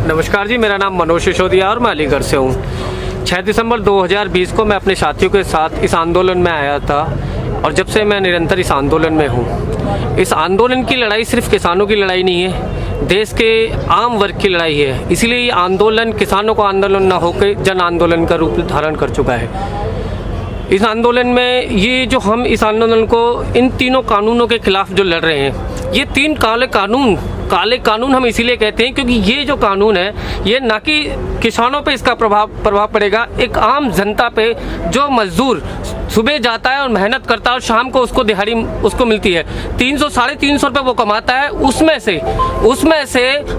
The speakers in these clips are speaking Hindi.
नमस्कार जी, मेरा नाम मनोज सिसोदिया और मैं अलीगढ़ से हूँ। 6 दिसंबर 2020 को मैं अपने साथियों के साथ इस आंदोलन में आया था और जब से मैं निरंतर इस आंदोलन में हूँ। इस आंदोलन की लड़ाई सिर्फ किसानों की लड़ाई नहीं है, देश के आम वर्ग की लड़ाई है। इसलिए ये आंदोलन किसानों का आंदोलन न होकर जन आंदोलन का रूप धारण कर चुका है। इस आंदोलन में ये जो हम इस आंदोलन को इन तीनों कानूनों के खिलाफ जो लड़ रहे हैं, ये 3 काले कानून हम इसीलिए कहते हैं क्योंकि ये जो कानून है ये ना कि किसानों पे इसका प्रभाव पड़ेगा, एक आम जनता पे जो मजदूर सुबह जाता है और मेहनत करता है और शाम को उसको दिहाड़ी उसको मिलती है 300-350 रुपये वो कमाता है, उसमें से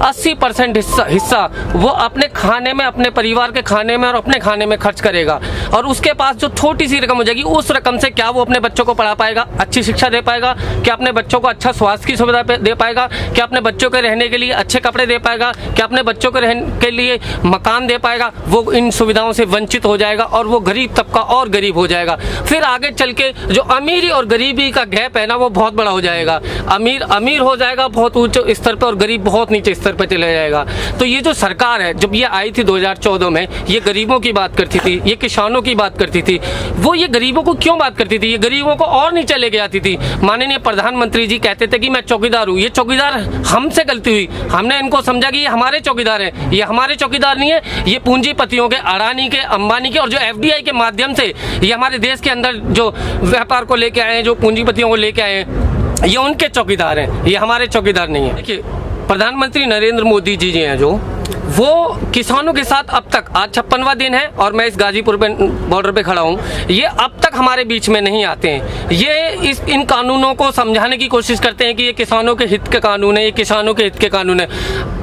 80% हिस्सा वो अपने खाने में, अपने परिवार के खाने में और अपने खाने में खर्च करेगा। और उसके पास जो छोटी सी रकम हो जाएगी, उस रकम से क्या वो अपने बच्चों को पढ़ा पाएगा, अच्छी शिक्षा दे पाएगा, क्या अपने बच्चों को अच्छा स्वास्थ्य की सुविधा दे पाएगा, क्या अपने बच्चों के रहने के लिए अच्छे कपड़े दे पाएगा, क्या अपने बच्चों के रहने के लिए मकान दे पाएगा। वो इन सुविधाओं से वंचित हो जाएगा और वो गरीब तबका और गरीब हो जाएगा। फिर आगे चल के जो अमीरी और गरीबी का गैप है ना, वो बहुत बड़ा हो जाएगा। अमीर हो जाएगा बहुत ऊंचे स्तर पर और गरीब बहुत नीचे स्तर पर चले जाएगा। तो ये जो सरकार है, जब ये आई थी 2014 में, ये गरीबों की बात करती थी, ये किसानों की बात करती थी। वो ये गरीबों को क्यों बात करती थी? ये गरीबों को और नीचे लेके आती थी। माननीय प्रधानमंत्री जी कहते थे कि मैं चौकीदार हूँ। ये चौकीदार हमसे गलती हुई, हमने इनको समझा कि ये हमारे चौकीदार हैं। ये हमारे चौकीदार नहीं है, ये पूंजीपतियों के, अडानी के, अंबानी के और जो FDI के माध्यम से ये हमारे देश के अंदर जो व्यापार को लेके आए हैं, जो पूंजीपतियों को लेके आए हैं, ये उनके चौकीदार हैं, ये हमारे चौकीदार नहीं है। देखिए, प्रधानमंत्री नरेंद्र मोदी जी हैं जो, वो किसानों के साथ अब तक, आज 56वां दिन है और मैं इस गाजीपुर बॉर्डर पे खड़ा हूँ, ये अब तक हमारे बीच में नहीं आते हैं। ये इन कानूनों को समझाने की कोशिश करते हैं कि ये किसानों के हित के कानून है, ये किसानों के हित के कानून है।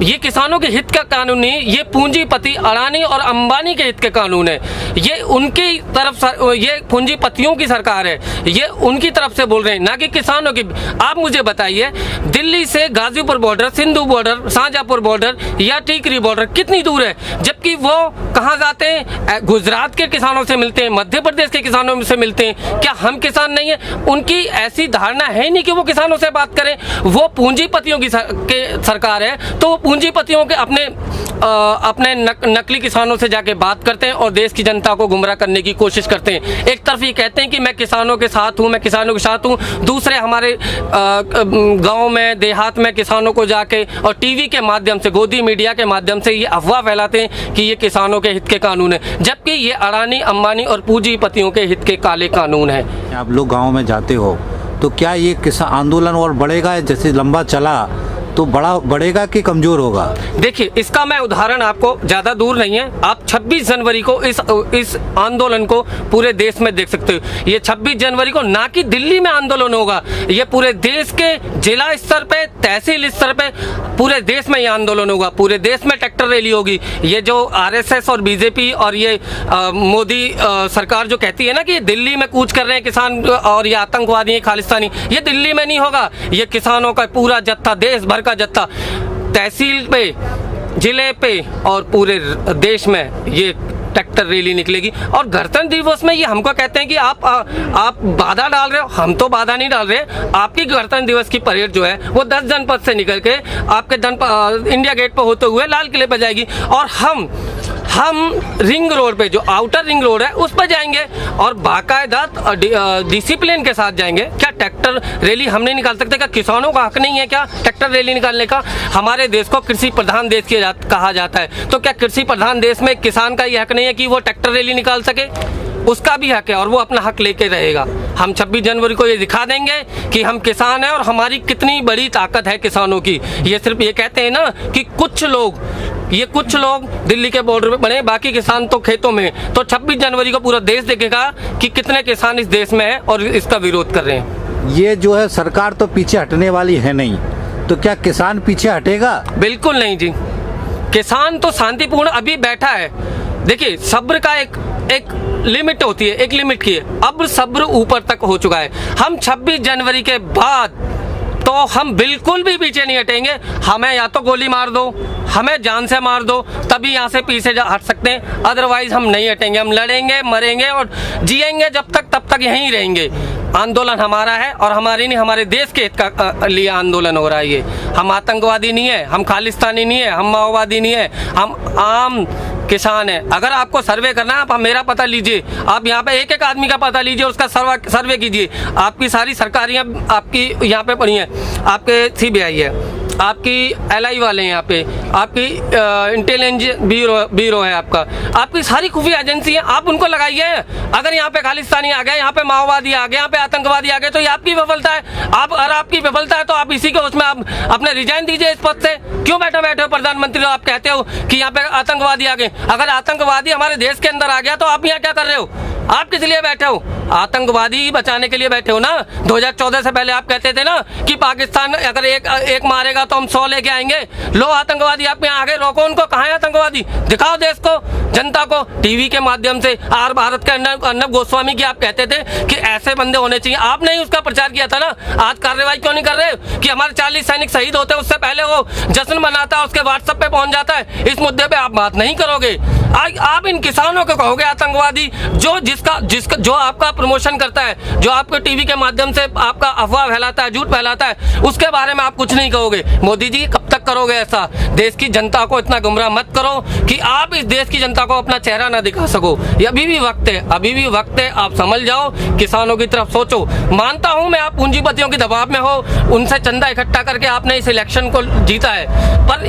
ये किसानों के हित का कानून नहीं, ये पूंजीपति अडानी और अंबानी के हित के कानून है। ये उनकी तरफ, ये पूंजीपतियों की सरकार है, ये उनकी तरफ से बोल रहे हैं, ना कि किसानों की। आप मुझे बताइए, दिल्ली से Ghazipur border, Sindhu border, Shahjahanpur border या टीकरी बॉर्डर कितनी दूर है? जबकि वो कहाँ जाते हैं? गुजरात के किसानों से मिलते हैं, मध्य प्रदेश के किसानों से मिलते हैं। क्या हम किसान नहीं है? उनकी ऐसी धारणा है नहीं कि वो किसानों से बात करें। वो पूंजीपतियों की सरकार है, तो वो पूंजीपतियों के अपने नकली किसानों से जाके बात करते हैं और देश की जनता को गुमराह करने की कोशिश करते हैं। एक तरफ ये कहते हैं कि मैं किसानों के साथ हूँ, मैं किसानों के साथ हूँ, दूसरे हमारे गाँव में, देहात में किसानों को जाके और टीवी के माध्यम से, गोदी मीडिया के माध्यम से ये अफवाह फैलाते हैं कि ये किसानों के हित के कानून है, जबकि ये अडानी, अंबानी और पूंजीपतियों के हित के काले कानून है। आप लोग गांव में जाते हो तो क्या ये किसान आंदोलन और बढ़ेगा? जैसे लंबा चला तो बढ़ेगा कि कमजोर होगा? देखिए, इसका मैं उदाहरण आपको, ज़्यादा दूर नहीं है, आप 26 जनवरी को इस आंदोलन को पूरे देश में देख सकते हो। ये 26 जनवरी को ना कि दिल्ली में आंदोलन होगा, ये पूरे देश के जिला स्तर पे, तहसील स्तर पे, पूरे देश में ये आंदोलन होगा। पूरे देश में ट्रैक्टर रैली होगी। ये जो RSS और BJP और ये मोदी सरकार जो कहती है ना कि दिल्ली में कूच कर रहे हैं किसान और ये आतंकवादी, खालिस्तानी, ये दिल्ली में नहीं होगा। ये किसानों का पूरा जत्था, देश भर का जत्था, तहसील पे, जिले पे और पूरे देश में ये ट्रैक्टर रैली निकलेगी। और गणतंत्र दिवस में ये हमको कहते हैं कि आप बाधा डाल रहे हो। हम तो बाधा नहीं डाल रहे। आपकी गणतंत्र दिवस की परेड जो है वो 10 जनपद से निकल के आपके इंडिया गेट पर होते हुए लाल किले पर जाएगी और हम रिंग रोड पे, जो आउटर रिंग रोड है, उस पर जाएंगे और बाकायदा डिसिप्लिन के साथ जाएंगे। क्या ट्रैक्टर रैली हम नहीं निकाल सकते? क्या किसानों का हक नहीं है क्या ट्रैक्टर रैली निकालने का? हमारे देश को कृषि प्रधान देश कहा जाता है, तो क्या कृषि प्रधान देश में किसान का ये हक नहीं है कि वो ट्रैक्टर रैली निकाल सके? उसका भी हक है और वो अपना हक लेके रहेगा। हम 26 जनवरी को ये दिखा देंगे कि हम किसान हैं और हमारी कितनी बड़ी ताकत है किसानों की। ये सिर्फ ये कहते हैं ना कि कुछ लोग दिल्ली के बॉर्डर पे बने, बाकी किसान तो खेतों में। तो 26 जनवरी को पूरा देश देखेगा कि कितने किसान इस देश में हैं और इसका विरोध कर रहे हैं। ये जो है, सरकार तो पीछे हटने वाली है नहीं, तो क्या किसान पीछे हटेगा? बिल्कुल नहीं जी, किसान तो शांतिपूर्ण अभी बैठा है। देखिए, सब्र का एक लिमिट होती है, एक लिमिट की है। अब सब्र ऊपर तक हो चुका है। हम 26 जनवरी के बाद तो हम बिल्कुल भी पीछे नहीं हटेंगे। हमें या तो गोली मार दो, हमें जान से मार दो, तभी यहाँ से पीछे हट सकते हैं, अदरवाइज हम नहीं हटेंगे। हम लड़ेंगे, मरेंगे और जिएंगे जब तक, तब तक यहीं रहेंगे। आंदोलन हमारा है और हमारी नहीं, हमारे देश के हित का लिए आंदोलन हो रहा है ये। हम आतंकवादी नहीं है, हम खालिस्तानी नहीं है, हम माओवादी नहीं है, हम आम किसान है। अगर आपको सर्वे करना है, आप मेरा पता लीजिए, आप यहाँ पे एक एक आदमी का पता लीजिए, उसका सर्वे कीजिए। आपकी सारी सरकारियाँ आपकी यहाँ पे पड़ी हैं, आपके CBI है, आपकी LI वाले हैं यहाँ पे, आपकी इंटेलिजेंस ब्यूरो है आपकी सारी खुफिया एजेंसी है, आप उनको लगाइए। अगर यहाँ पे खालिस्तानी आ गए, यहाँ पे माओवादी आ गए, यहाँ पे आतंकवादी आ गए, तो ये आपकी विफलता है। अगर आपकी विफलता है तो आप इसी के उसमें आप अपने रिजाइन दीजिए इस पद से। क्यों बैठे हो प्रधानमंत्री, आप कहते हो कि यहाँ पे आतंकवादी आ गए। अगर आतंकवादी हमारे देश के अंदर आ गया तो आप यहाँ क्या कर रहे हो? आप किस लिए बैठे हो? आतंकवादी बचाने के लिए बैठे हो ना। 2014 से पहले आप कहते थे ना कि पाकिस्तान अगर एक मारेगा तो हम 100 लेके आएंगे। लो आतंकवादी आप यहाँ आगे, रोको उनको। कहाँ है आतंकवादी? दिखाओ देश को, जनता को, टीवी के माध्यम से। आर भारत के अर्नब गोस्वामी की आप कहते थे कि ऐसे बंदे होने चाहिए, आपने ही उसका प्रचार किया था ना। आज कार्रवाई क्यों नहीं कर रहे कि हमारे 40 सैनिक शहीद होते हैं, उससे पहले वो जश्न मनाता है, उसके व्हाट्सएप पे पहुंच जाता है। इस मुद्दे पे आप बात नहीं करोगे। आप इन किसानों को कहोगे आतंकवादी, जो आपका प्रमोशन करता है, जो आपके टीवी के माध्यम से आपका अफवाह फैलाता है, झूठ फैलाता है, उसके बारे में आप कुछ नहीं कहोगे। मोदी जी कब तक करोगे ऐसा? देश की जनता को इतना गुमराह मत करो कि आप इस देश की जनता को अपना चेहरा ना दिखा सको। ये अभी भी वक्त है, अभी भी वक्त है। आप समझ जाओ, किसानों की तरफ सोचो। मानता हूं मैं आप पूंजीपतियों के दबाव में हो, उनसे चंदा इकट्ठा करके आपने इस इलेक्शन को जीता है, पर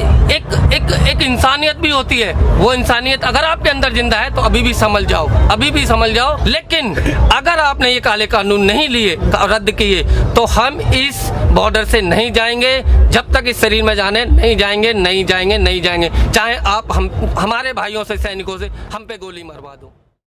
एक इंसानियत भी होती है। वो इंसानियत अगर आपके अंदर जिंदा है तो अभी भी समझ जाओ, अभी भी समझ जाओ। लेकिन अगर आपने ये काले कानून नहीं लिए, रद्द किए, तो हम इस बॉर्डर से नहीं जाएंगे। जब तक इस शरीर में जाने नहीं जाएंगे, नहीं जाएंगे, नहीं जाएंगे। चाहे आप हमारे भाइयों से, सैनिकों से हम पे गोली मरवा दो।